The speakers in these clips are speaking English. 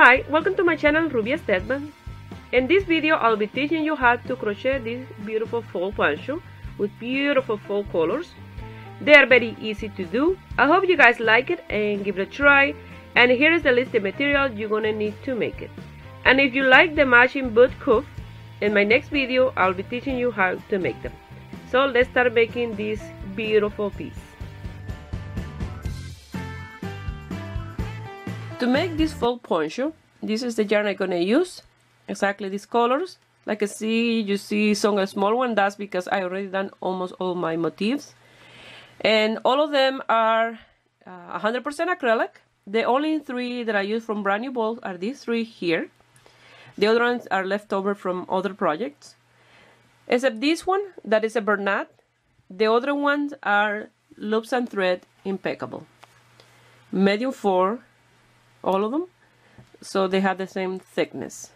Hi, welcome to my channel Ruby Stedman. In this video I'll be teaching you how to crochet this beautiful fall poncho with beautiful fall colors. They are very easy to do. I hope you guys like it and give it a try. And here is the list of material you're gonna need to make it. And if you like the matching boot cuff, in my next video I'll be teaching you how to make them. So let's start making this beautiful piece. To make this fall poncho, this is the yarn I'm gonna use. Exactly these colors. Like I see, you see some small one. That's because I already done almost all my motifs, and all of them are 100% acrylic. The only three that I use from brand new balls are these three here. The other ones are left over from other projects, except this one that is a Bernat. The other ones are loops and thread impeccable, medium 4. All of them, so they have the same thickness.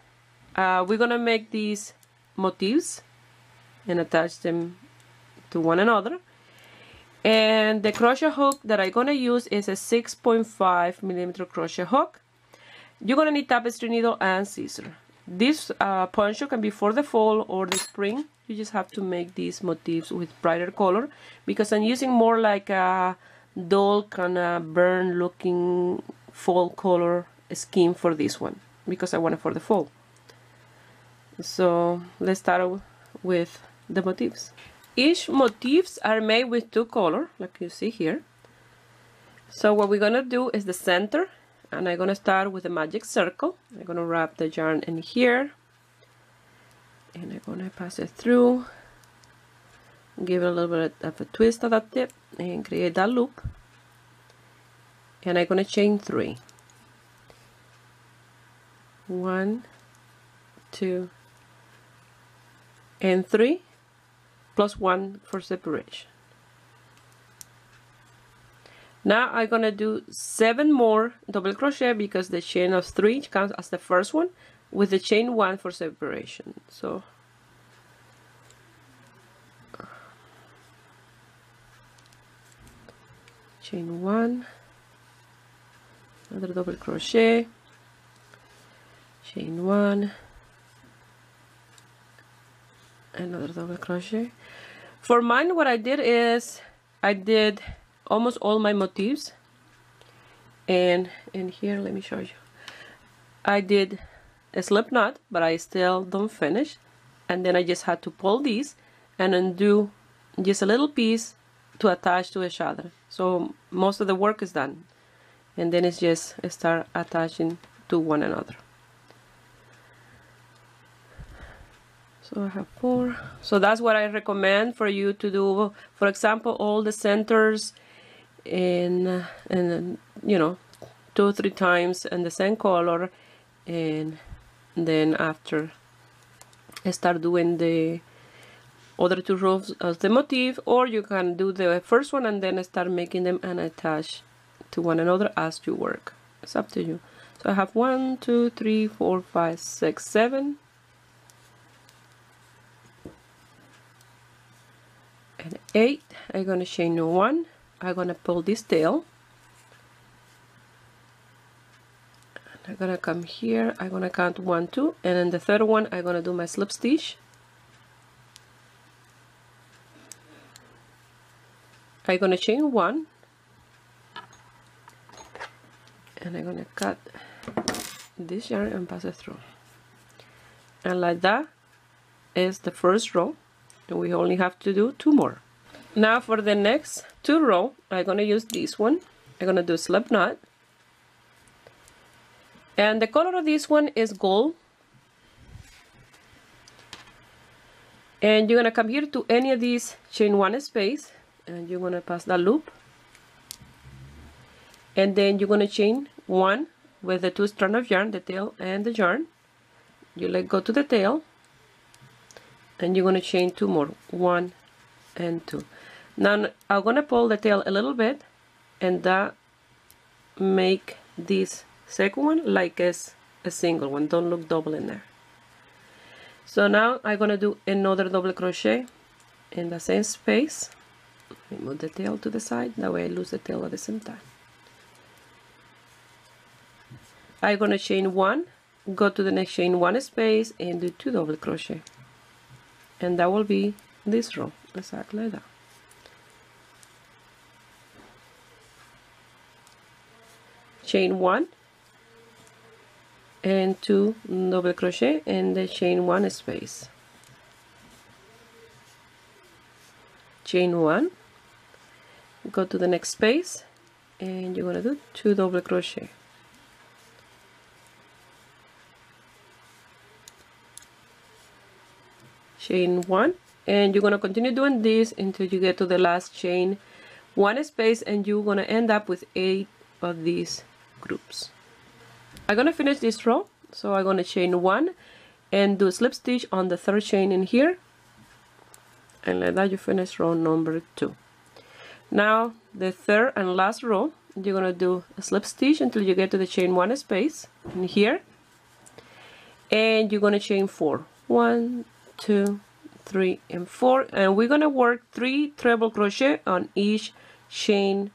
We're gonna make these motifs and attach them to one another, and the crochet hook that I'm gonna use is a 6.5 millimeter crochet hook. You're gonna need tapestry needle and scissors. This poncho can be for the fall or the spring. You just have to make these motifs with brighter color, because I'm using more like a dull kind of burn looking fall color scheme for this one, because I want it for the fall. So let's start with the motifs. Each motifs are made with two colors, like you see here. So what we're gonna do is the center, and I'm gonna start with a magic circle. I'm gonna wrap the yarn in here, and I'm gonna pass it through, give it a little bit of a twist at that tip, and create that loop. And I'm gonna chain 3. 1, 2, and 3, plus 1 for separation. Now I'm gonna do 7 more double crochet, because the chain of 3 counts as the first one, with the chain 1 for separation. So chain 1, another double crochet, chain 1, another double crochet. For mine, what I did is I did almost all my motifs, and in here, let me show you, I did a slip knot, but I still don't finish, and then I just had to pull these and undo just a little piece to attach to each other. So most of the work is done, and then it's just start attaching to one another. So I have 4. So that's what I recommend for you to do. For example, all the centers and you know, 2 or 3 times in the same color, and then after start doing the other 2 rows of the motif, or you can do the first one and then start making them and attach to one another as you work. It's up to you. So I have 1, 2, 3, 4, 5, 6, 7, and 8. I'm gonna chain 1. I'm gonna pull this tail. I'm gonna come here. I'm gonna count 1, 2, and then the third one I'm gonna do my slip stitch. I'm gonna chain 1, and I'm gonna cut this yarn and pass it through, and like that is the first row, and we only have to do 2 more. Now for the next 2 rows, I'm gonna use this one. I'm gonna do a slip knot, and the color of this one is gold, and you're gonna come here to any of these chain 1 space, and you're gonna pass that loop, and then you're gonna chain 1 with the 2 strands of yarn, the tail and the yarn. You let go to the tail, and you're gonna chain 2 more, 1 and 2. Now I'm gonna pull the tail a little bit, and that make this second one like a single one. Don't look double in there. So now I'm gonna do another double crochet in the same space. Let me move the tail to the side, that way I lose the tail at the same time. I'm gonna chain 1, go to the next chain 1 space and do 2 double crochet, and that will be this row, exactly like that. Chain 1 and 2 double crochet and the chain 1 space, chain 1, go to the next space and you're gonna do 2 double crochet, chain 1, and you're gonna continue doing this until you get to the last chain 1 space, and you're gonna end up with 8 of these groups. I'm gonna finish this row, so I'm gonna chain 1 and do a slip stitch on the 3rd chain in here, and like that you finish row number 2. Now the 3rd and last row, you're gonna do a slip stitch until you get to the chain 1 space in here, and you're gonna chain 4, 1, 2, 3, and 4, and we're gonna work 3 treble crochet on each chain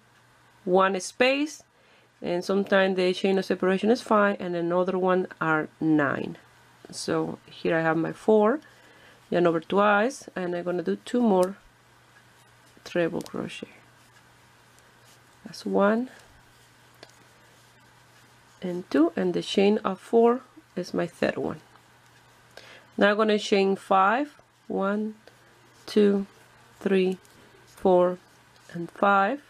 1 space, and sometimes the chain of separation is 5 and another one are 9. So here I have my 4, yarn over twice, and I'm gonna do 2 more treble crochet. That's 1 and 2, and the chain of 4 is my 3rd one. Now I'm gonna chain 5, 1, 2, 3, 4, and 5,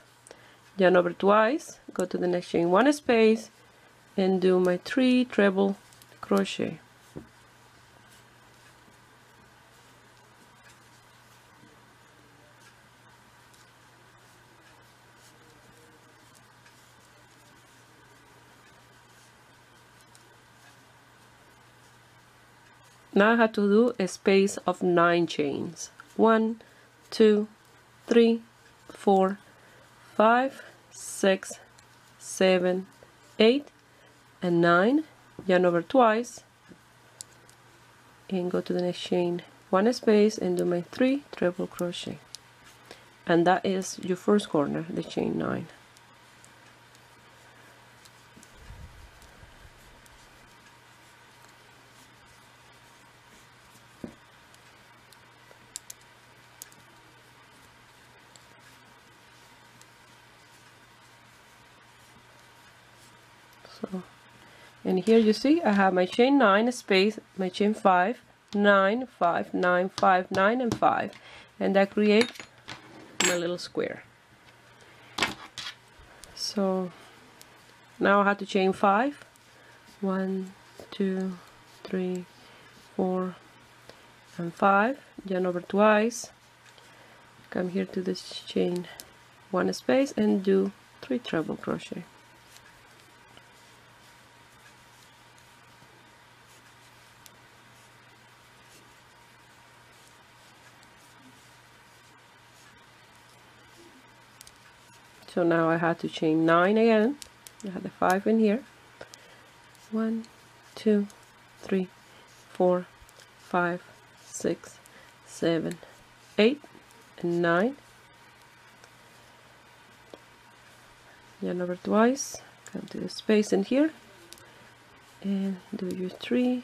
yarn over twice, go to the next chain 1 space and do my 3 treble crochet. Now I have to do a space of 9 chains. 1, 2, 3, 4, 5, 6, 7, 8, and 9. Yarn over twice and go to the next chain 1 space and do my 3 treble crochet. And that is your first corner, the chain 9. So, and here you see I have my chain 9 space, my chain 5, 9, 5, 9, 5, 9, and 5, and that creates my little square. So now I have to chain 5, 1, 2, 3, 4, and 5, yarn over twice, come here to this chain 1 space and do 3 treble crochet. So now I have to chain 9 again. I have the 5 in here. 1, 2, 3, 4, 5, 6, 7, 8, and 9. Yarn over twice. Come to the space in here and do your 3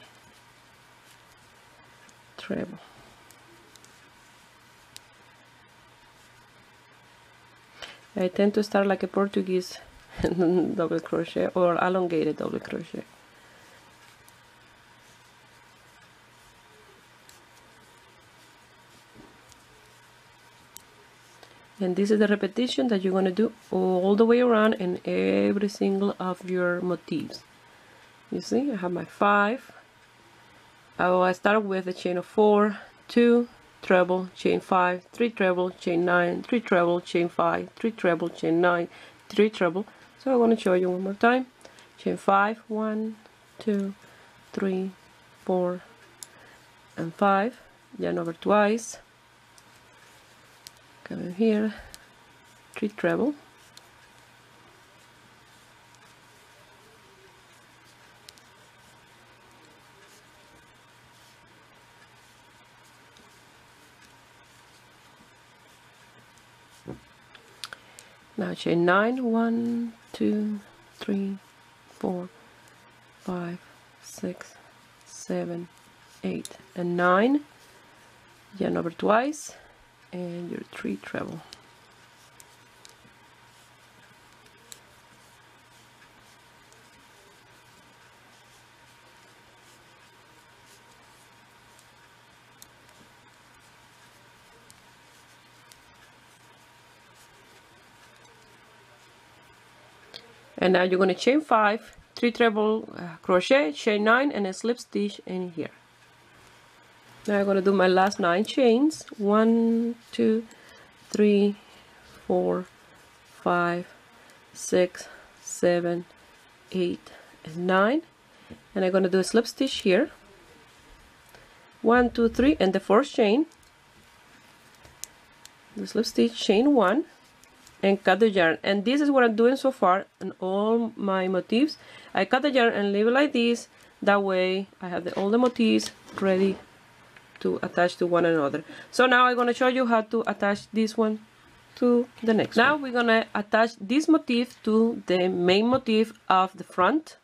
treble. I tend to start like a Portuguese double crochet or elongated double crochet. And this is the repetition that you're going to do all the way around in every single of your motifs. You see, I have my 5. I start with a chain of 4, 2, treble, chain 5, 3 treble, chain 9, 3 treble, chain 5, 3 treble, chain 9, 3 treble. So I want to show you one more time. Chain 5, 1, 2, 3, 4, and 5. Yarn over twice. Come in here, 3 treble. Now chain 9, 1, 2, 3, 4, 5, 6, 7, 8, and 9. Yarn over twice, and your 3 treble. And now you're going to chain 5, 3 treble crochet, chain 9, and a slip stitch in here. Now I'm going to do my last 9 chains. 1, 2, 3, 4, 5, 6, 7, 8, and 9. And I'm going to do a slip stitch here. 1, 2, 3, and the 4th chain. The slip stitch, chain 1. And cut the yarn, and this is what I'm doing so far on all my motifs. I cut the yarn and leave it like this. That way I have all the motifs ready to attach to one another. So now I'm going to show you how to attach this one to the next one. Now we're going to attach this motif to the main motif of the front.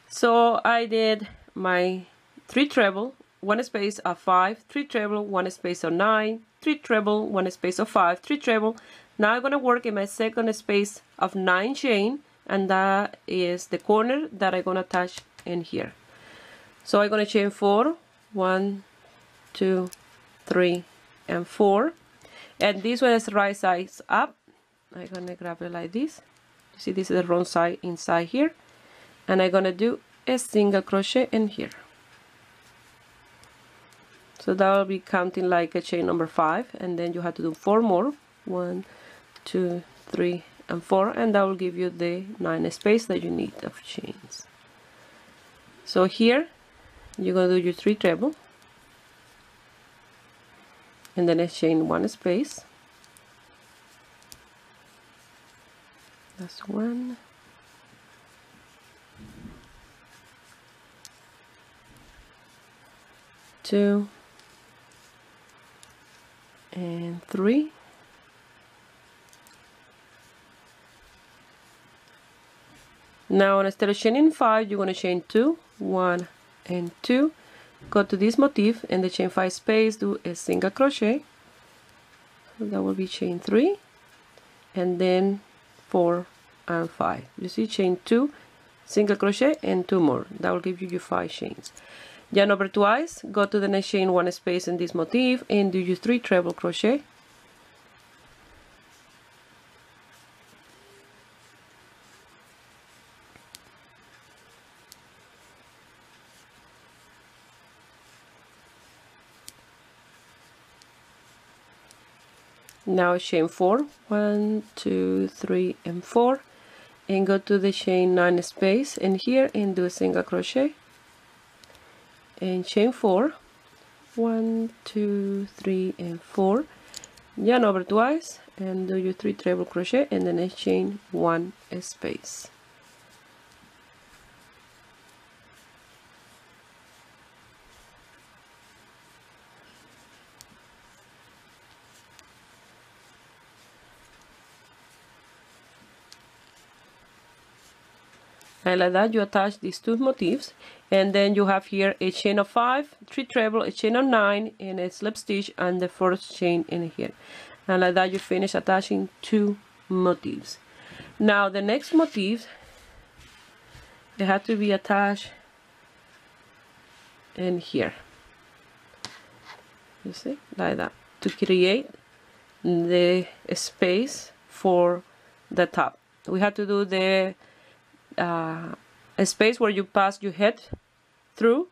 So I did my 3 treble, 1 space of 5, 3 treble, 1 space of 9, 3 treble, 1 space of 5, 3 treble. Now I'm going to work in my second space of 9 chain, and that is the corner that I'm going to attach in here. So I'm going to chain 4, 1, 2, 3, and 4. And this one is right sides up. I'm going to grab it like this. You see, this is the wrong side inside here. And I'm going to do a single crochet in here. So that will be counting like a chain number 5, and then you have to do 4 more. 1, 2, 3, and 4, and that will give you the 9 space that you need of chains. So here you're going to do your 3 treble, and then chain 1 space. That's 1, 2, and 3. Now instead of chaining 5, you're going to chain 2, 1, and 2. Go to this motif and the chain 5 space, do a single crochet. So that will be chain 3, and then 4 and 5. You see, chain 2, single crochet, and 2 more. That will give you your 5 chains. Yarn over twice, go to the next chain 1 space in this motif, and do your 3 treble crochet. Now chain 4, 1, 2, 3, and 4, and go to the chain 9 space in here and do a single crochet, and chain 4, 1, 2, 3, and 4, yarn over twice, and do your 3 treble crochet, and then chain 1 space. And like that you attach these 2 motifs, and then you have here a chain of 5, 3 treble, a chain of 9, and a slip stitch, and the 1st chain in here. And like that you finish attaching 2 motifs. Now the next motif, they have to be attached in here. You see, like that, to create the space for the top. We have to do the a space where you pass your head through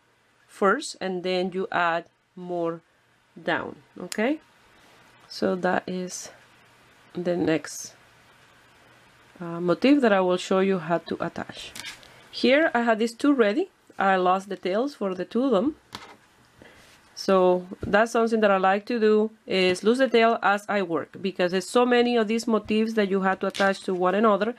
first, and then you add more down. Okay, so that is the next motif that I will show you how to attach. Here I have these 2 ready. I lost the tails for the 2 of them, so that's something that I like to do, is lose the tail as I work, because there's so many of these motifs that you have to attach to one another,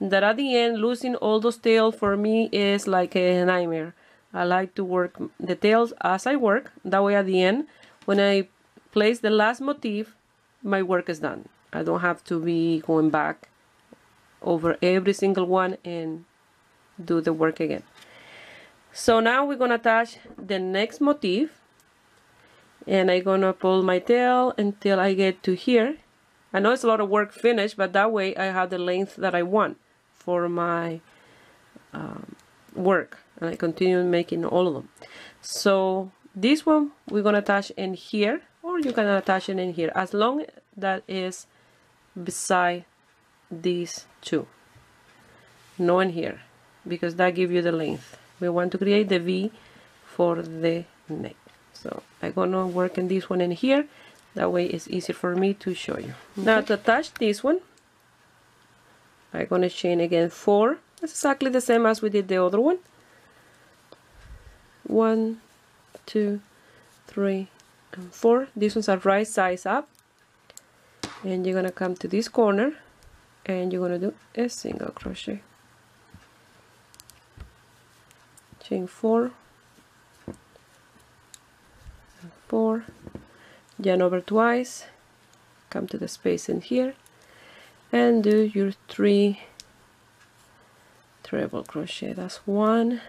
that at the end losing all those tails for me is like a nightmare. I like to work the tails as I work. That way at the end, when I place the last motif, my work is done. I don't have to be going back over every single one and do the work again. So now we're gonna attach the next motif, and I'm gonna pull my tail until I get to here. I know it's a lot of work finished, but that way I have the length that I want for my work, and I continue making all of them. So this one we're gonna attach in here, or you can attach it in here, as long that is beside these two, no in here, because that gives you the length. We want to create the V for the neck. So I'm gonna work in this one in here, that way it's easier for me to show you. Okay. Now to attach this one, I'm gonna chain again 4. It's exactly the same as we did the other one. 1, 2, 3, and 4. These ones are right size up, and you're gonna come to this corner and you're gonna do a single crochet, chain 4 and 4, yarn over twice, come to the space in here and do your 3 treble crochet. That's 1,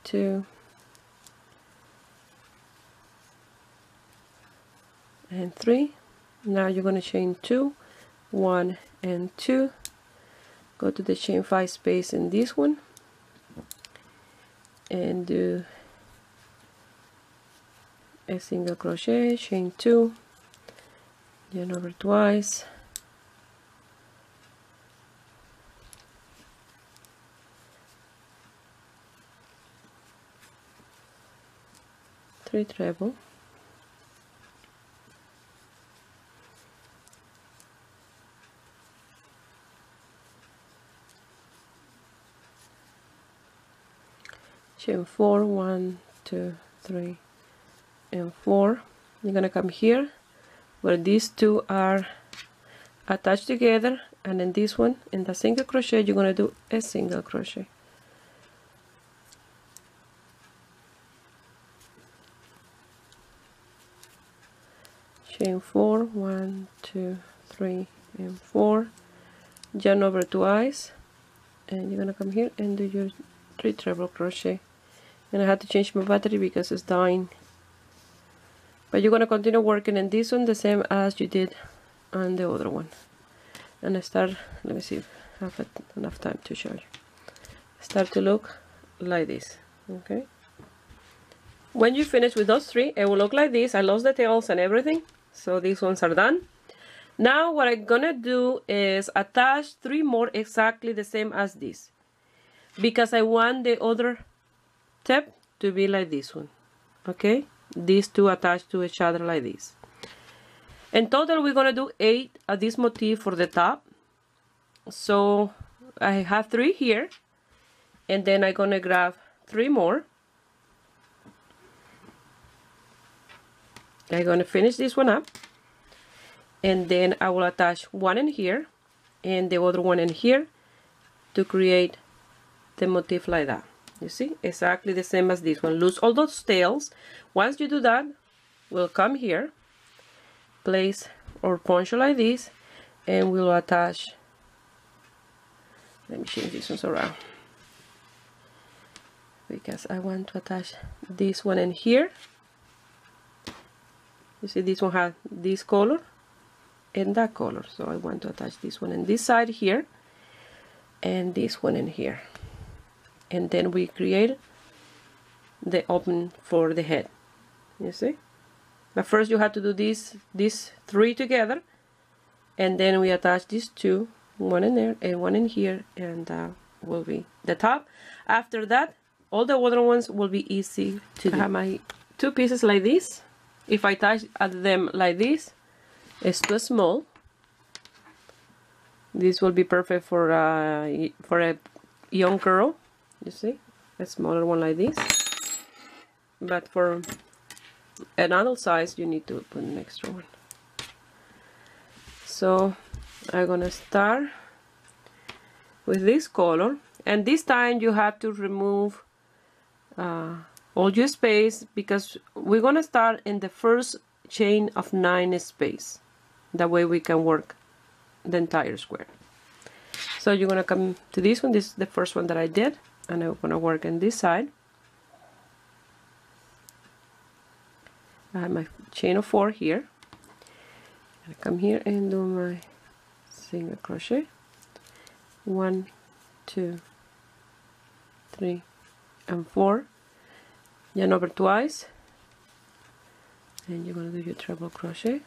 2, and 3. Now you're going to chain 2, 1 and 2, go to the chain 5 space in this one and do a single crochet, chain 2, yarn over twice, three treble, chain 4, 1, 2, 3 and 4. You're gonna come here where these two are attached together, and in this one, in the single crochet, you're gonna do a single crochet. Chain 4, 1, 2, 3 and 4, yarn over twice, and you're gonna come here and do your 3 treble crochet. And I had to change my battery because it's dying, but you're gonna continue working in this one the same as you did on the other one. And I start, let me see if I have enough time to show you. Start to look like this. Okay, when you finish with those 3, it will look like this. I lost the tails and everything, so these ones are done. Now what I'm gonna do is attach 3 more exactly the same as this, because I want the other tip to be like this one. Okay, these two attached to each other like this. In total we're gonna do 8 of this motif for the top. So I have 3 here, and then I'm gonna grab 3 more. I'm gonna finish this one up, and then I will attach one in here and the other one in here to create the motif like that. You see, exactly the same as this one. Lose all those tails. Once you do that, we'll come here, place our poncho like this, and we'll attach. Let me change these ones around, because I want to attach this one in here. You see, this one has this color and that color, so I want to attach this one in this side here and this one in here, and then we create the opening for the head. You see, but first you have to do these 3 together, and then we attach these 2, one in there and one in here, and that will be the top. After that, all the other ones will be easy to do. I have my 2 pieces like this. If I attach them like this, it's too small. This will be perfect for a young girl. You see, a smaller one like this. But for an adult size, you need to put an extra one. So I'm gonna start with this color, and this time you have to remove all your space, because we're gonna start in the first chain of 9 space. That way we can work the entire square. So you're gonna come to this one. This is the first one that I did, and I'm gonna work on this side. I have my chain of 4 here. I come here and do my single crochet. 1, 2, 3, and 4. Yarn over twice, and you're gonna do your treble crochet.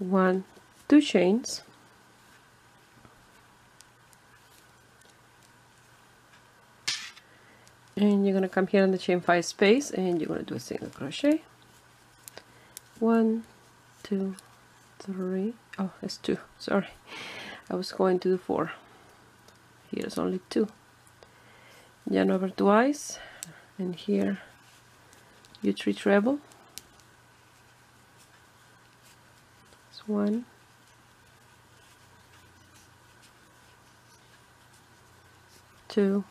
One, 2 chains, and you're gonna come here on the chain 5 space, and you're gonna do a single crochet. 1, 2, 3. Oh, it's 2. Sorry, I was going to do 4. Here's only 2. Yarn over twice, and here you 3 treble. 1, 2,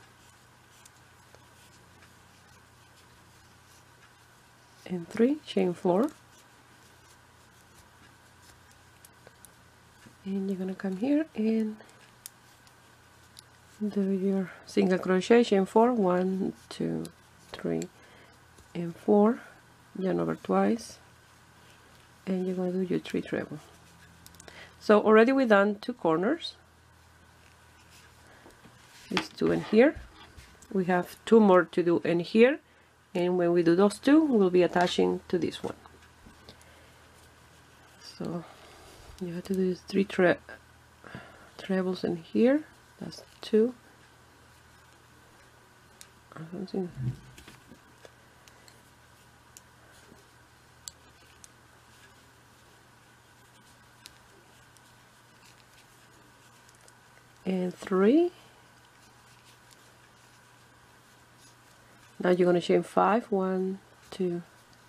and 3, chain 4, and you're gonna come here and do your single crochet, chain 4, 1, 2, 3, and 4, yarn over twice, and you're going to do your 3 treble. So already we've done 2 corners. These 2 in here. We have 2 more to do in here, and when we do those 2, we'll be attaching to this one. So you have to do 3 trebles in here. That's 2. I don't think. And 3. Now you're going to chain 5, 1, 2,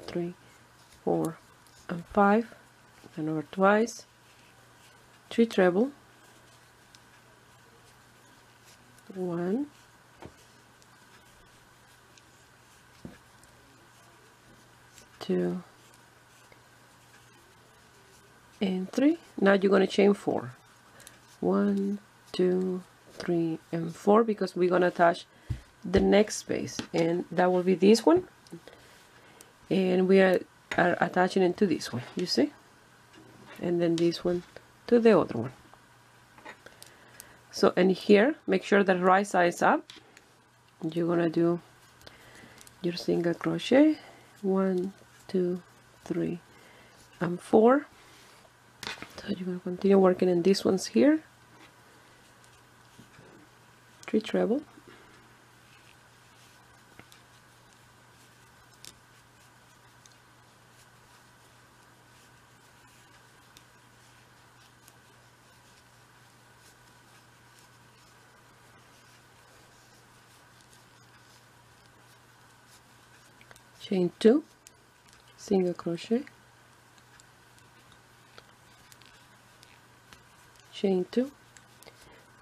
3, 4, and 5, and over twice, 3 treble, 1, 2, and 3. Now you're going to chain 4, 1, 2, 3, and 4, because we're going to attach the next space, and that will be this one, and we are attaching it to this one, you see, and then this one to the other one. So in here, make sure that right side's up. You're gonna do your single crochet, 1, 2, 3, and 4. So you're gonna continue working in these ones here. 3 treble, chain 2, single crochet, chain 2,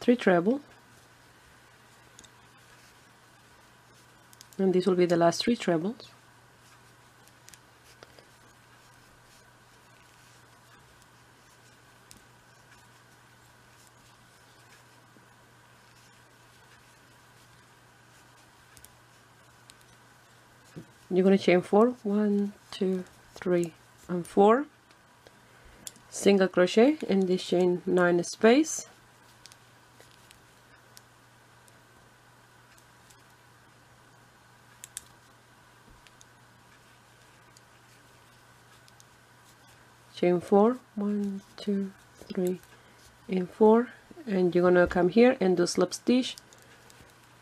3 treble, and this will be the last 3 trebles. You're going to chain 4, 1, 2, 3, and 4, single crochet in this chain 9 space, chain 4, 1, 2, 3, and 4, and you're going to come here and do slip stitch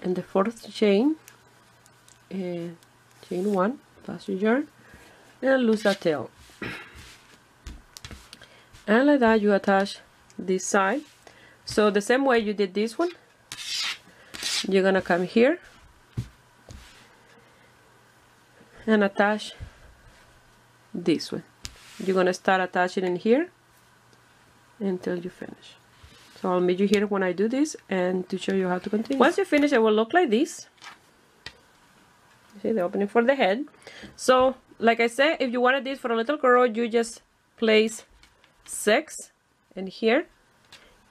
in the 4th chain, and chain 1, pass your yarn, and loose that tail. And like that you attach this side. So the same way you did this one, you're gonna come here and attach this one. you're gonna start attaching in here until you finish. So I'll meet you here when I do this and to show you how to continue. Once you finish, it will look like this. See the opening for the head. So like I said, if you wanted this for a little girl, you just place 6 in here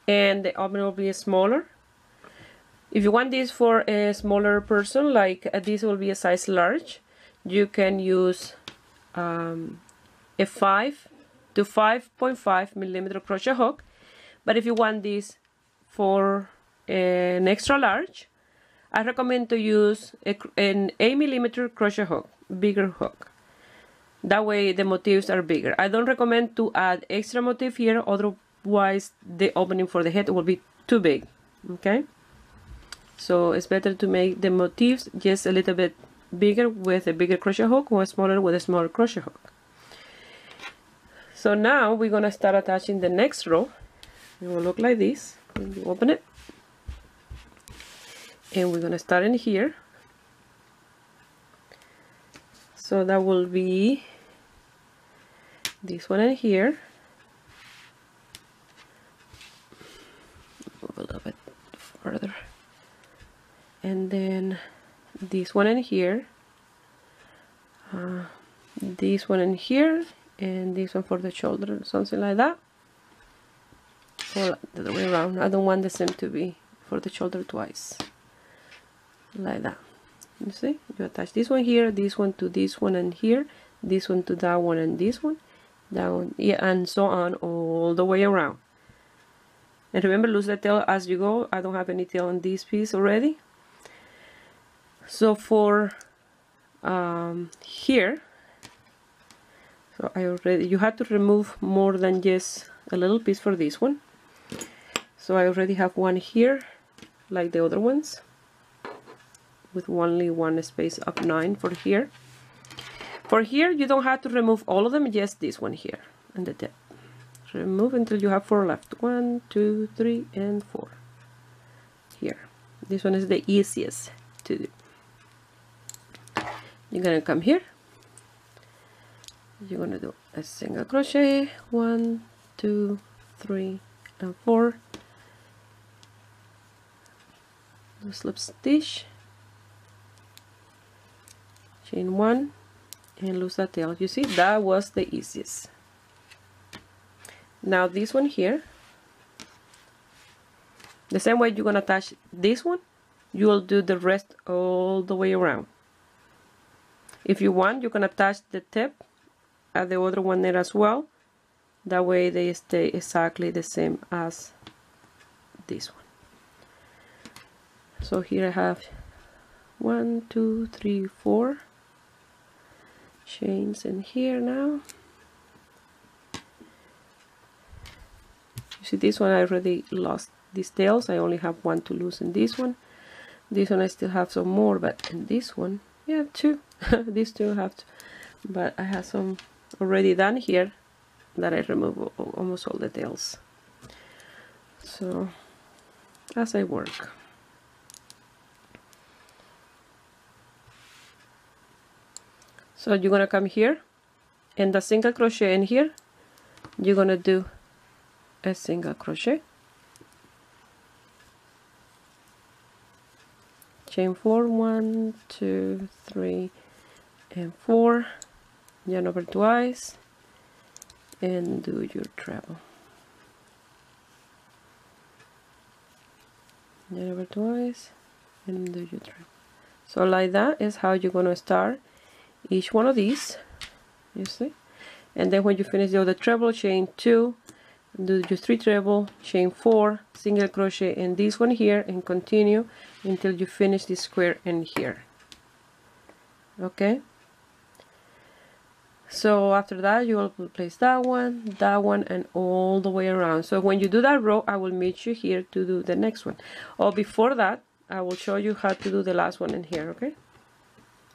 and the opening will be smaller. If you want this for a smaller person, like this will be a size large, you can use a 5 to 5.5 millimeter crochet hook. But if you want this for an extra large, I recommend to use an 8 millimeter crochet hook, bigger hook. That way the motifs are bigger. I don't recommend to add extra motif here, otherwise the opening for the head will be too big. Okay, so it's better to make the motifs just a little bit bigger with a bigger crochet hook or smaller with a smaller crochet hook. So now we're gonna start attaching the next row. It will look like this when you open it, and we're gonna start in here. So that will be this one in here. Move a little bit further. And then this one in here. This one in here. And this one for the shoulder. Something like that. Or the other way around. I don't want the same to be for the shoulder twice. Like that. You see, you attach this one here, this one to this one and here, this one to that one and this one, that one, yeah, and so on all the way around. And remember, lose the tail as you go. I don't have any tail on this piece already. So for here, so you had to remove more than just a little piece for this one. So I already have one here, like the other ones, with only one space of 9 for here. For here, you don't have to remove all of them, just this one here and the tip. Remove until you have 4 left. 1, 2, 3, and 4. Here. This one is the easiest to do. You're gonna come here. You're gonna do a single crochet. 1, 2, 3, and 4. Do slip stitch. Chain 1 and lose that tail. You see, that was the easiest. Now this one here, the same way you're gonna attach this one, you will do the rest all the way around. If you want, you can attach the tip at the other one there as well. That way they stay exactly the same as this one. So here I have 1, 2, 3, 4 chains in here now. You see, this one I already lost these tails. I only have 1 to lose in this one. This one I still have some more, but in this one, yeah, 2. These 2 have to, but I have some already done here that I remove almost all the tails. So as I work. So you're gonna come here and the single crochet in here, you're gonna do a single crochet, chain 4, 1, 2, 3, and 4, yarn over twice, and do your treble. Yarn over twice, and do your treble. So like that is how you're gonna start each one of these, you see. And then when you finish the other treble, chain 2, do your 3 treble, chain 4, single crochet in this one here, and continue until you finish this square in here. Okay, so after that you will place that one, and all the way around. So when you do that row, I will meet you here to do the next one, or before that I will show you how to do the last one in here. Okay,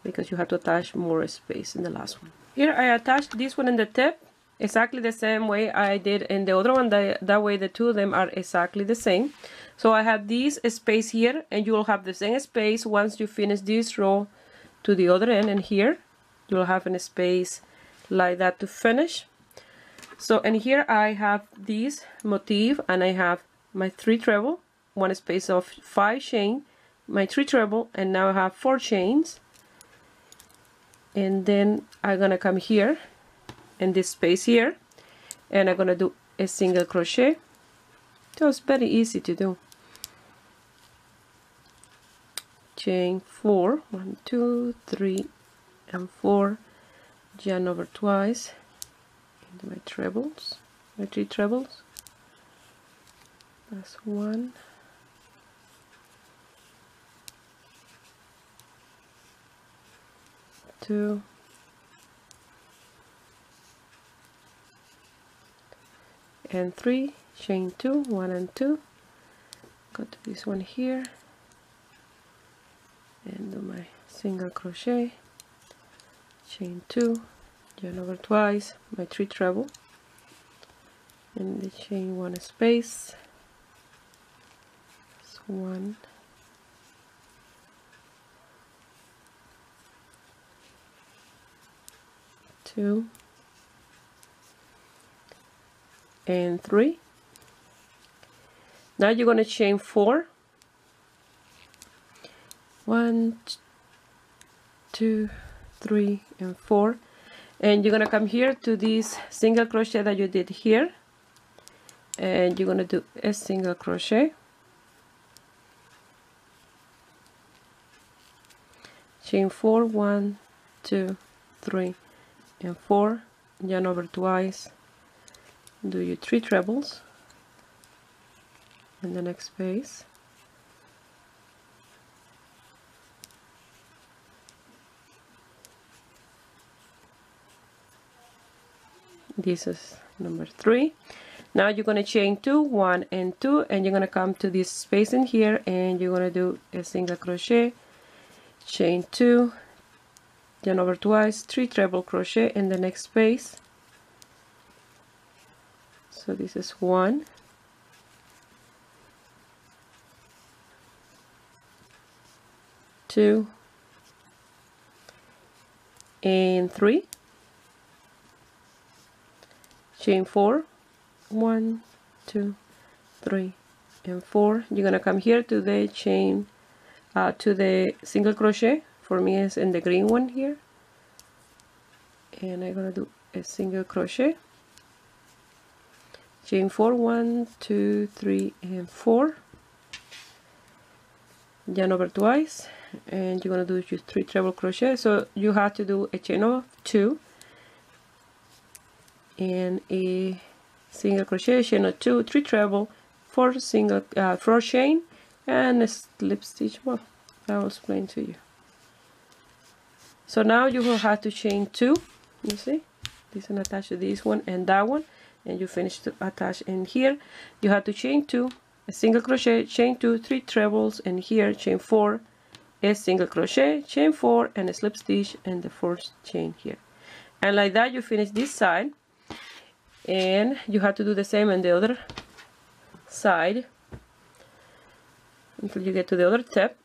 because you have to attach more space in the last one. Here I attached this one in the tip exactly the same way I did in the other one. That way the two of them are exactly the same. So I have this space here, and you will have the same space once you finish this row to the other end, and here you will have a space like that to finish. So, and here I have this motif, and I have my 3 treble, one space of 5 chain, my 3 treble, and now I have 4 chains. And then I'm gonna come here in this space here, and I'm gonna do a single crochet. So it's very easy to do. Chain 4, 1, 2, 3, and 4, yarn over twice into my trebles, my 3 trebles. That's 1, 2, and 3, chain 2, 1 and 2, go to this one here and do my single crochet, chain 2, yarn over twice, my 3 treble, and the chain 1 space. That's 1, 2, and 3. Now you're going to chain 4, 1, 2, 3, and 4, and you're going to come here to this single crochet that you did here, and you're going to do a single crochet, chain 4, 1, 2, 3, and 4, yarn over twice, do your 3 trebles in the next space, this is number 3. Now you're going to chain 2, 1 and 2, and you're going to come to this space in here, and you're going to do a single crochet, chain 2, yarn over twice, 3 treble crochet in the next space. So this is 1, 2, and 3, chain 4, 1, 2, 3, and 4. You're gonna come here to the chain, to the single crochet. For me, it's in the green one here, and I'm gonna do a single crochet, chain 4, 1, 2, 3, and 4, yarn over twice, and you're gonna do your 3 treble crochet. So you have to do a chain of 2 and a single crochet, chain of 2, 3 treble, 4 single 4 chain, and a slip stitch. Well, I will explain to you. So now you will have to chain 2. You see, this one attached to this one and that one, and you finish to attach in here. You have to chain 2, a single crochet, chain 2, 3 trebles, and here chain 4, a single crochet, chain 4, and a slip stitch, and the 4th chain here. And like that you finish this side, and you have to do the same on the other side until you get to the other tip,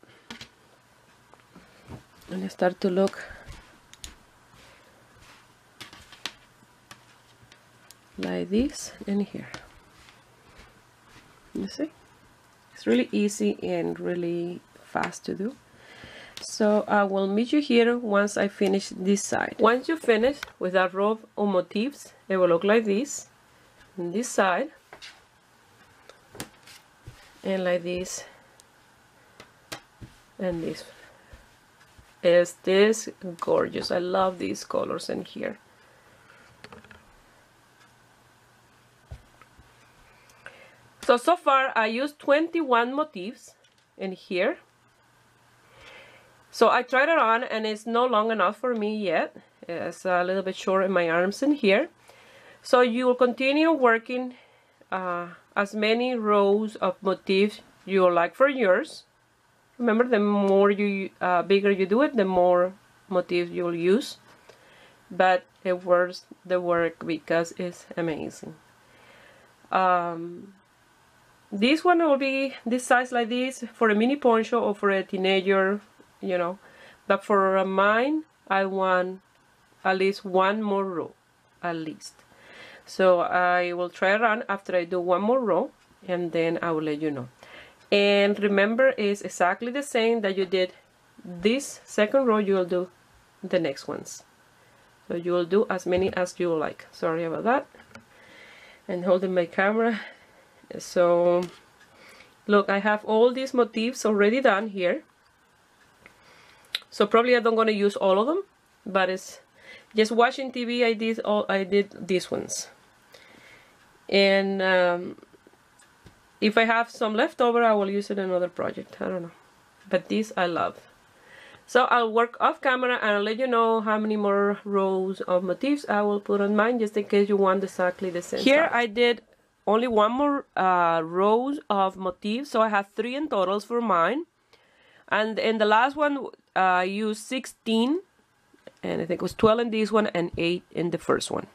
and start to look like this in here. You see, it's really easy and really fast to do. So I will meet you here once I finish this side. Once you finish with that row of motifs, it will look like this on this side, and like this, and this. Is this gorgeous? I love these colors in here. So far I used 21 motifs in here. So I tried it on, and it's not long enough for me yet. It's a little bit short in my arms in here. So you will continue working as many rows of motifs you like for yours. Remember, the more you bigger you do it, the more motifs you'll use. But it worth the work because it's amazing. This one will be this size like this for a mini poncho or for a teenager, you know. But for mine, I want at least one more row, at least. So I will try a run after I do one more row, and then I will let you know. And remember, it's exactly the same that you did this second row, you will do the next ones. So you will do as many as you like. Sorry about that. And holding my camera. So look, I have all these motifs already done here. So probably I don't gonna use all of them, but it's just watching TV. I did these ones. And if I have some left over, I will use it in another project. I don't know, but these I love. So I'll work off camera and I'll let you know how many more rows of motifs I will put on mine, just in case you want exactly the same. Here I did only one more rows of motifs, so I have 3 in totals for mine. And in the last one, I used 16, and I think it was 12 in this one and 8 in the first one.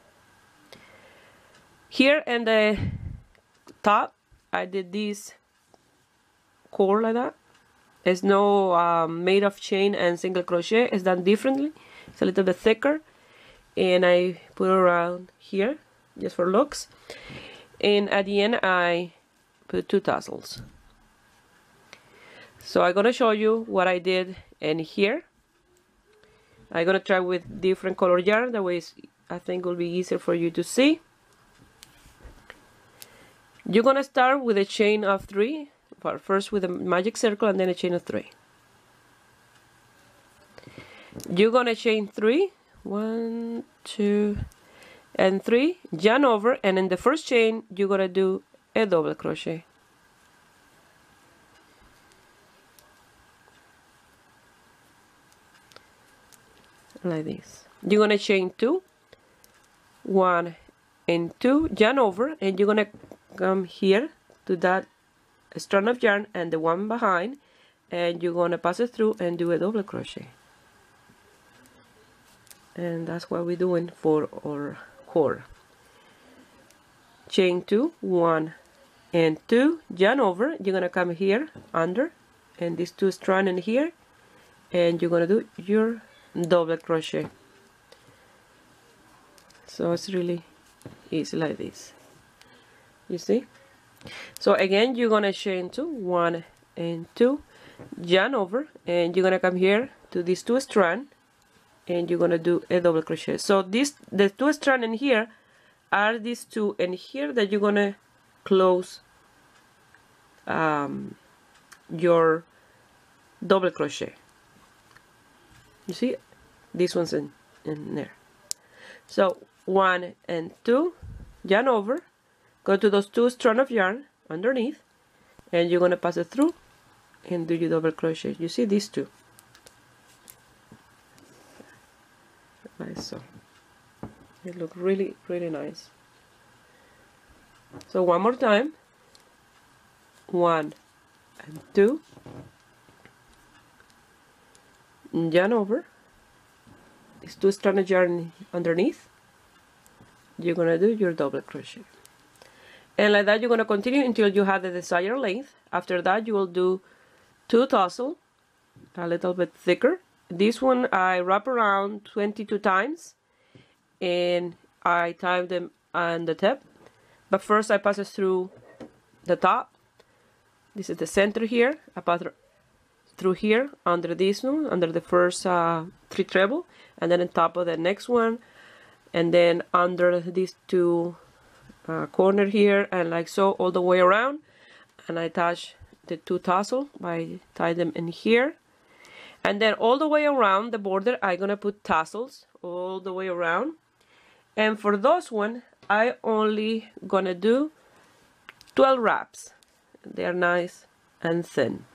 Here in the top, I did this cord like that. It's no made of chain and single crochet. It's done differently. It's a little bit thicker, and I put it around here just for looks. And at the end, I put 2 tassels. So I'm gonna show you what I did in here. I'm gonna try with different color yarn. That way, I think it will be easier for you to see. You're gonna start with a chain of 3. First with a magic circle and then a chain of 3. You're gonna chain 3, 1, 2, and 3, yarn over, and in the first chain you're gonna do a double crochet. Like this. You're gonna chain 2, 1 and 2, yarn over, and you're gonna come here to that strand of yarn and the one behind, and you're gonna pass it through and do a double crochet. And that's what we're doing for our cord. Chain 2, 1 and 2, yarn over, you're gonna come here under, and these 2 strands in here, and you're gonna do your double crochet. So it's really easy like this, you see. So again, you're gonna chain 2, 1 and 2, yarn over, and you're gonna come here to these 2 strands, and you're gonna do a double crochet. So the 2 strands in here are these 2 in here that you're gonna close your double crochet. You see, this one's in there. So 1 and 2, yarn over, go to those 2 strands of yarn underneath, and you're gonna pass it through and do your double crochet. You see these 2, like so. They look really, really nice. So one more time, 1 and 2, yarn over, these 2 strands of yarn underneath, you're gonna do your double crochet. And like that, you're going to continue until you have the desired length. After that, you will do 2 tassels, a little bit thicker. This one I wrap around 22 times, and I tie them on the tip. But first, I pass it through the top. This is the center here. I pass through here under this one, under the first 3 treble, and then on top of the next one, and then under these 2 corner here, and like so all the way around. And I attach the 2 tassels by tie them in here, and then all the way around the border I'm gonna put tassels all the way around. And for those one, I only gonna do 12 wraps. They are nice and thin,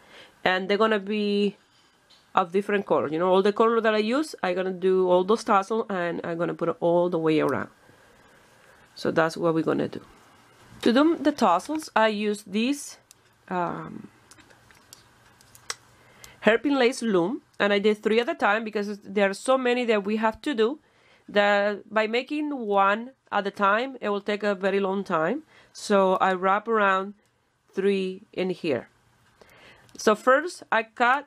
and they're gonna be of different colors. You know, all the color that I use, I'm gonna do all those tassels, and I'm gonna put it all the way around. So that's what we're gonna do. To do the tassels, I use this hairpin lace loom, and I did 3 at a time because there are so many that we have to do that by making one at a time, it will take a very long time. So I wrap around 3 in here. So first, I cut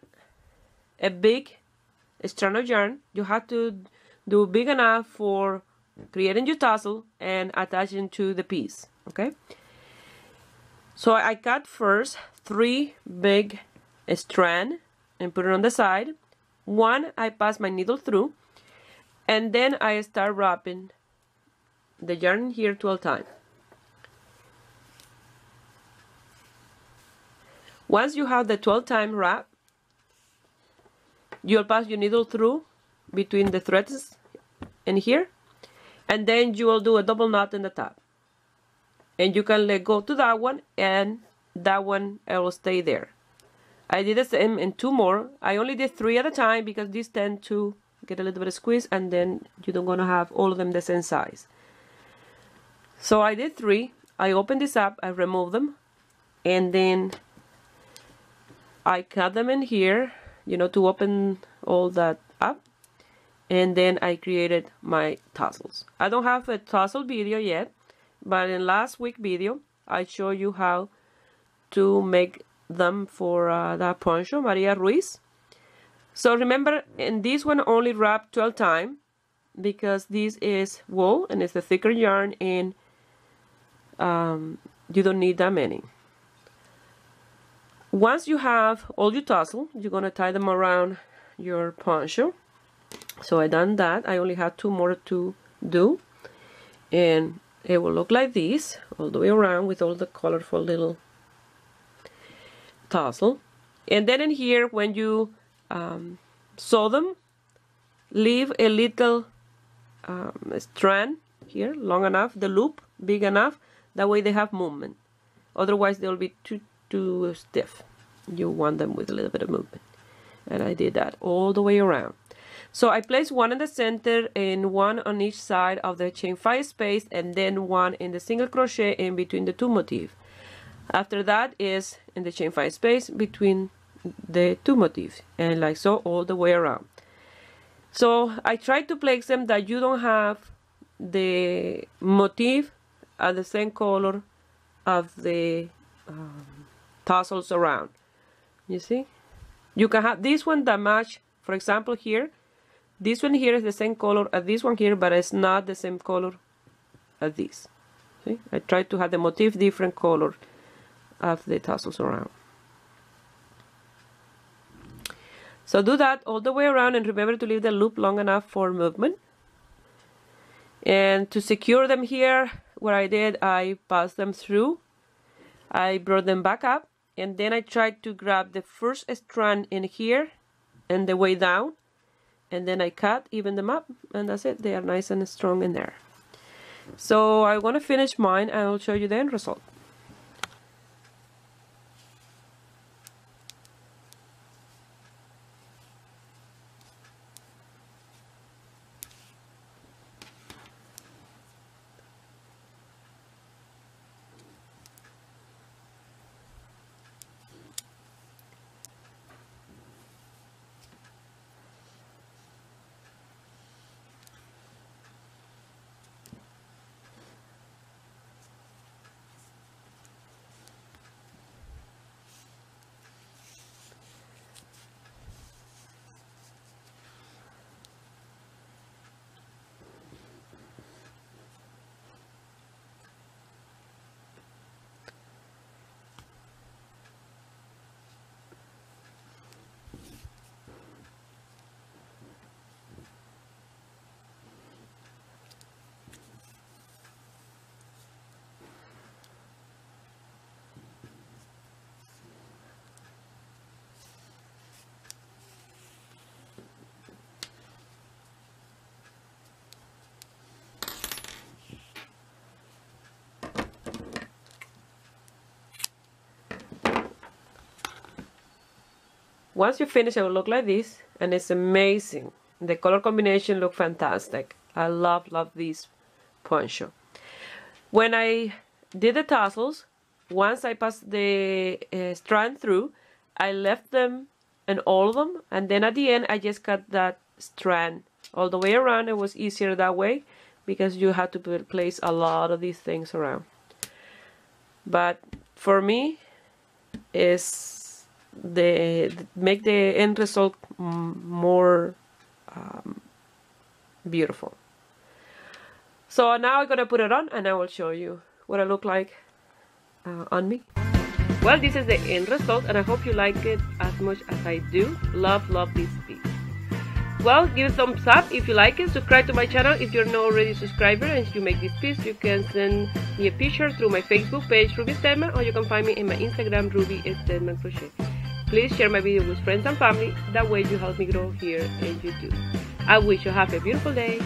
a big strand of yarn. You have to do big enough for creating your tassel and attaching to the piece. Okay, so I cut first 3 big strands and put it on the side. One I pass my needle through, and then I start wrapping the yarn here 12 times. Once you have the 12 time wrap, you'll pass your needle through between the threads and here, and then you will do a double knot in the top, and you can let go to that one, and that one will stay there. I did the same in 2 more. I only did 3 at a time because these tend to get a little bit of squeeze, and then you don't want to have all of them the same size. So I did 3. I opened this up, I removed them, and then I cut them in here, you know, to open all that up, and then I created my tassels. I don't have a tassel video yet, but in last week video I showed you how to make them for that poncho, Maria Ruiz. So remember, in this one only wrap 12 times because this is wool and it's a thicker yarn, and you don't need that many. Once you have all your tassel, you're going to tie them around your poncho. So I done that. I only have 2 more to do, and it will look like this all the way around with all the colorful little tassel. And then in here, when you sew them, leave a little strand here, long enough, the loop big enough, that way they have movement. Otherwise they'll be too stiff. You want them with a little bit of movement, and I did that all the way around. So I placed 1 in the center and 1 on each side of the chain 5 space, and then 1 in the single crochet in between the 2 motifs. After that is in the chain 5 space between the 2 motifs, and like so all the way around. So I tried to place them that you don't have the motif at the same color of the tassels around. You see, you can have this one that match. For example, here, this one here is the same color as this one here, but it's not the same color as this. See, I tried to have the motif different color of the tassels around. So do that all the way around, and remember to leave the loop long enough for movement. And to secure them here, what I did, I passed them through, I brought them back up, and then I tried to grab the first strand in here and the way down, and then I cut, even them up, and that's it. They are nice and strong in there. So I want to finish mine, and I'll show you the end result. Once you finish, it will look like this, and it's amazing. The color combination look fantastic. I love this poncho. When I did the tassels, once I passed the strand through, I left them and all of them, and then at the end I just cut that strand all the way around. It was easier that way because you had to place a lot of these things around. But for me, is make the end result more beautiful. So now I'm gonna put it on and I will show you what I look like on me. Well, this is the end result and I hope you like it as much as I do. Love this piece. Well, give it a thumbs up if you like it. Subscribe to my channel if you're not already a subscriber, and if you make this piece you can send me a picture through my Facebook page, Ruby Stedman, or you can find me in my Instagram, Ruby Stedman Crochet. Please share my video with friends and family, that way you help me grow here in YouTube. I wish you have a beautiful day.